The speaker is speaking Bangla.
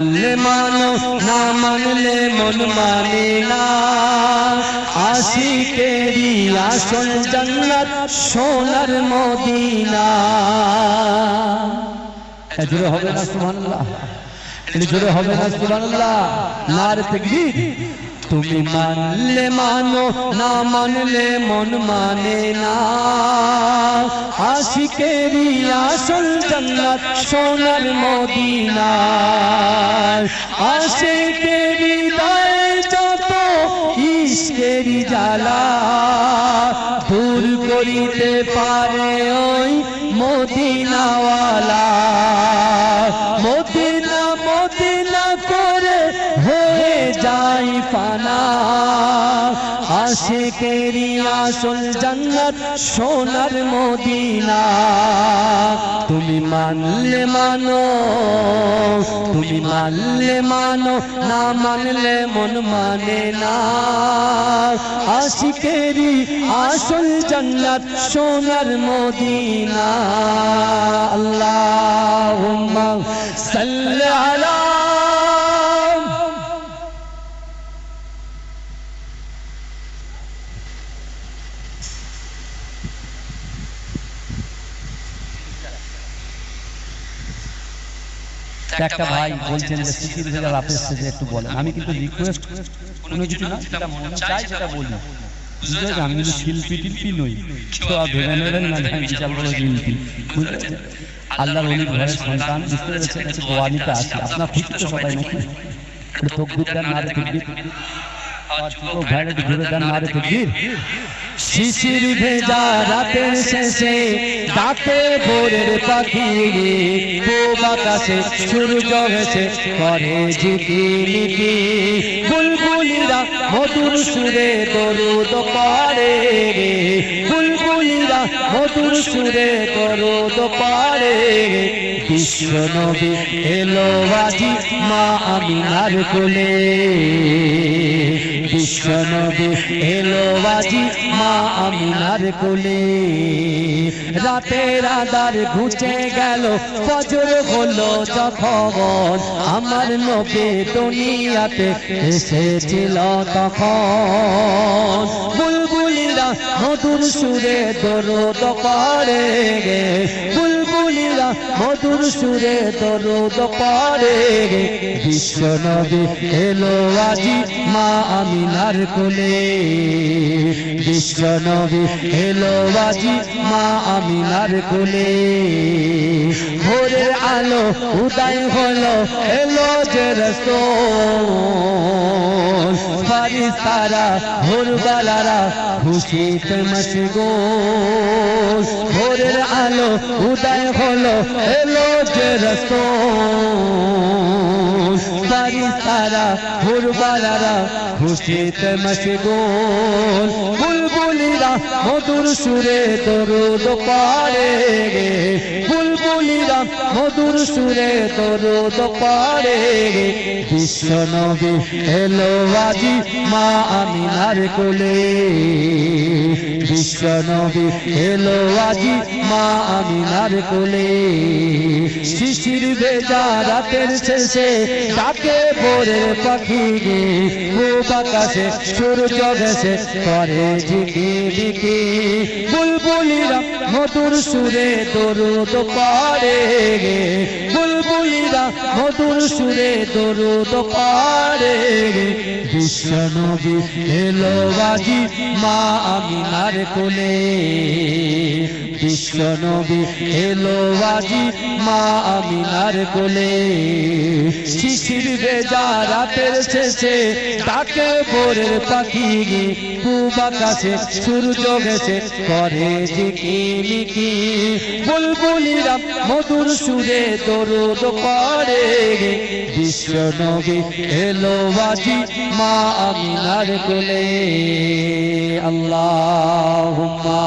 ले मानो ना मानले मन माने ना आशिकेरी आसल जन्नत सोनार मदीना जोरे होबे ना सुबहानाल्लाह जोरे होबे ना सुबहानाल्लाह नारे तकबीर তুমি মানলে মানো না মানলে মন মানে না আশিকেরি আসল জান্নাত সোনার মদিনা আশিকেরি দায় যত ইশকেরি জ্বালা দূর করিতে পারে ওই মদিনাওয়ালা মদিনা মদিনা করে হয়ে যায় ফানা আশিকেরি আসল জান্নাত সোনার মদিনা তুমি মানলে মানো না মানলে মন মানে না আশিকেরি আসল জান্নাত সোনার মদিনা আল্লাহুম্মা সাল্লি আলা একটা ভাই বলছেন যে স্মৃতি ভেজাল আপনার সাথে একটু বলেন আমি কিন্তু রিকোয়েস্ট কোনো কিছু না যেটা মনে চাই সেটা বলি বুঝলেন আমি কিন্তু শিল্পী নই তো ভেবে নেবেন না আমি বিশাল বড় শিল্পী বুঝলেন আল্লাহর ওলি ঘরের সন্তান বুঝতে পেরেছেন একটা দোয়া নিতে আসি আপনার খুশি তো সবাই নাকি তকবীরটার নারে তকবীর ও ভাইরা ঘুরে দেন নারে তকবীর শিশির ভেজা রাতের শেষে ডাকে ভোরের পাখি পূব আকাশে সূর্য হেসে করে ঝিকিমিকি বুলবুলিরা মধুর সুরে দরুদ পড়ে বুলবুলিরা মধুর সুরে দরুদ পড়ে বিশ্ব নবী এলো আজি মা আমিনার কোলে বিশ্ব নবী এলো আজি মা আমিনার কোলে রাতের আঁধার ঘুচে গেল ফজর হলো যখন আমার নবী দুনিয়াতে এসেছিল তখন বুলবুলিরা মধুর সুরে দরুদ পড়ে বুলবুলিরা মধুর সুরে দরুদ পড়ে বিশ্ব নবী এলো আজি মা আমিনার কোলে বিশ্ব নবী এলো আজি মা আমিনার কোলে ভোরের আলো উদয় হলো এলো যে রাসূল ফারিস্তারা ভোরবেলারা খুশিতে মশগুল ভোরের আলো উদয় হলো এলো যে রাসূল ফারিস্তারা ভোরবেলারা খুশিতে মশগুল বুলবুলিরা মধুর সুরে দরুদ পড়ে বুলবুলিরা মধুর সুরে দরুদ পড়ে বিশ্ব নবী এলো আজি মা আমিনার কোলে বিশ্ব নবী এলো আজি মা আমিনার কোলে শিশির ভেজা রাতের শেষে ডাকে ভোরের পাখি পূব আকাশে সূর্য হেসে করে ঝিকিমিকি বুলবুলিরা মধুর সুরে দরুদ পড়ে বুলবুলিরা মধুর সুরে দরুদ পড়ে বিশ্ব নবী এলো আজি মা আমিনার কোলে বিশ্ব নবী এলো আজি মা আমিনার কোলে শিশির ভেজা রাতের শেষে ডাকে ভোরের পাখি পূব আকাশে সূর্য হেসে করে ঝিকিমিকি বুলবুলিরা মধুর সুরে দরুদ পড়ে বিশ্ব নবী এলো আজি মা আমিনার কোলে আল্লাহুম্মা